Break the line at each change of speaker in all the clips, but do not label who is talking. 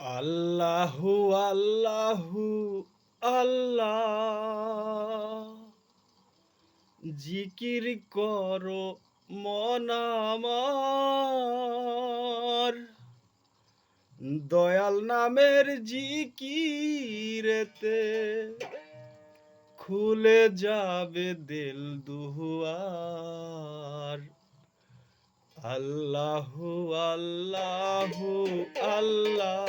আল্লাহু আল্লাহু আল্লাহ, জিকির করো মন আমার, দয়াল নামের জিকিরেতে খুলে যাবে দিল দুয়ার। আল্লাহু আল্লাহু আল্লাহ,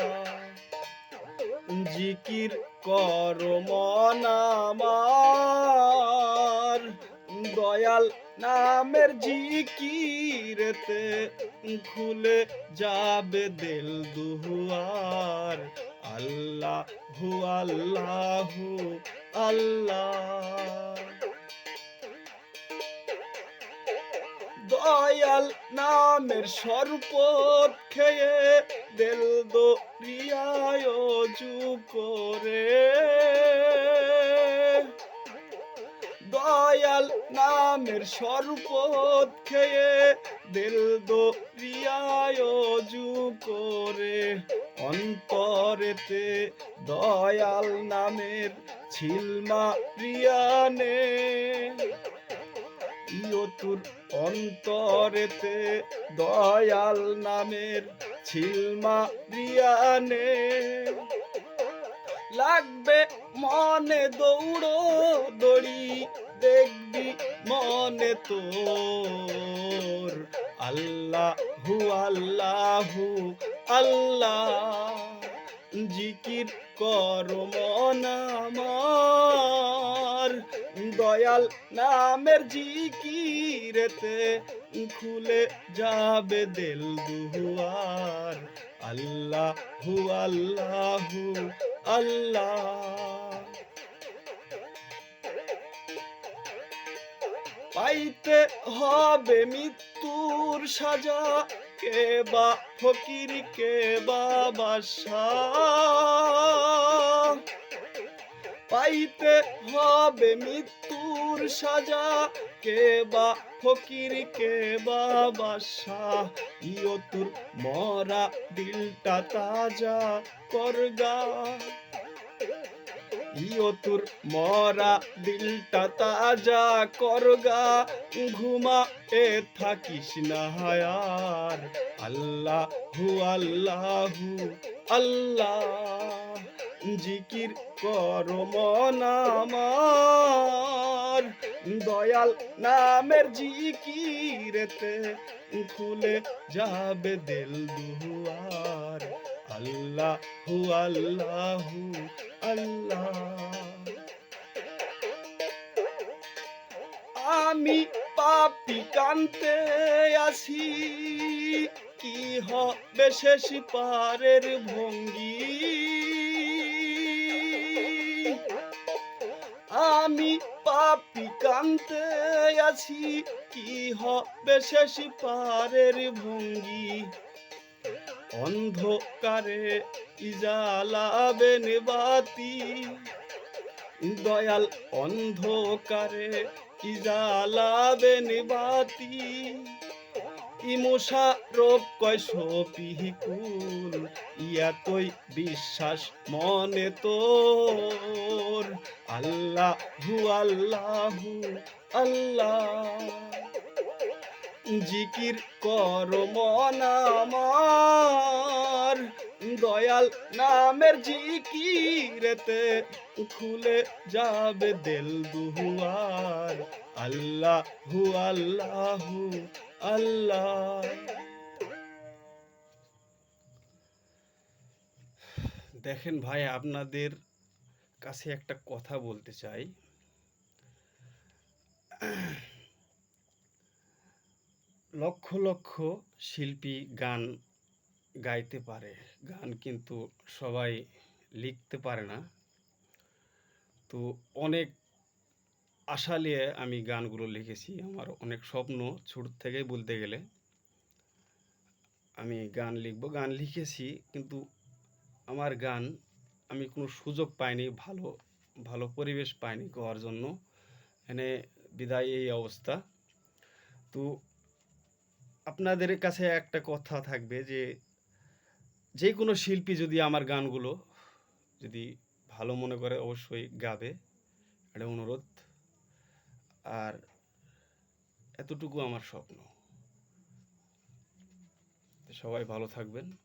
জিকির করো মন আমার, দয়াল নামের জিকিরেতে খুলে যাবে দিল দুয়ার। আল্লাহু আল্লাহু আল্লাহ, দয়াল নামের শরবত খেয়ে দিল দরিয়ায় অজু করে, দয়াল নামের শরবত খেয়ে দিল দরিয়ায় অজু করে, অন্তরেতে দয়াল নামের ছিলমা প্রিয়ানে, ইয়তুর অন্তরেতে দয়াল নামের ছিলমা রিয়ানে, লাগবে মনে দৌড়ো দড়ি, দেখবি মনে তোর। আল্লাহু আল্লাহু আল্লাহ, জিকির করো মন আমার, দয়াল নামের জিকিরেতে খুলে যাবে দিল দুয়ার। আল্লাহু আল্লাহু আল্লাহ, পাইতে হবে মৃত্যুর সাজা, কে বা ফকির কে বা বাদশাহ, পাইতে হবে মৃত্যুর সাজা, কে বা ফকির কে বা বাদশাহ, ইয়তুর মরা দিলটা তাজা করগা, ইয়তুর মরা দিলটা তাজা করগা, ঘুমা এ থাকিস না হায়ার। আল্লাহু আল্লাহু আল্লাহ, জিকির করো মন আমার, দয়াল নামের জিকিরেতে খুলে যাবে দিল দুয়ার। আল্লাহু আল্লাহু আল্লাহ, আমি পাপী কান্তে আসি, কি হবে শেষ পারের ভঙ্গি, আমি পাপী কান্তে আছি, কি হবে শেষ পারের ভঙ্গি, অন্ধকারে জ্বালাবেন বাতি, দয়াল অন্ধকারে জ্বালাবেন বাতি, ইমোশা রোগ কয় সপিকুল, ইয়াতই বিশ্বাস মনে তোর। আল্লাহু আল্লাহু আল্লাহ, জিকির করো মন আমার, দয়াল নামের জিকিরেতে খুলে যাবে দিল দুয়ার। আল্লাহু আল্লাহু আল্লাহ। দেখেন ভাই, আপনাদের কাছে একটা কথা বলতে চাই। লক্ষ লক্ষ শিল্পী গান গাইতে পারে, গান কিন্তু সবাই লিখতে পারে না। তো অনেক আশা নিয়ে আমি গানগুলো লিখেছি, আমার অনেক স্বপ্ন ছোট থেকেই বলতে গেলে আমি গান লিখব, গান লিখেছি, কিন্তু আমার গান আমি কোনো সুযোগ পাইনি, ভালো ভালো পরিবেশ পাইনি গাওয়ার জন্য, এনে বিদায় এই অবস্থা। তো আপনাদের কাছে একটা কথা থাকবে যে যে কোনো শিল্পী যদি আমার গানগুলো যদি ভালো মনে করে অবশ্যই গাবে, এটা অনুরোধ। আর এতটুকু আমার স্বপ্ন। তো সবাই ভালো থাকবেন।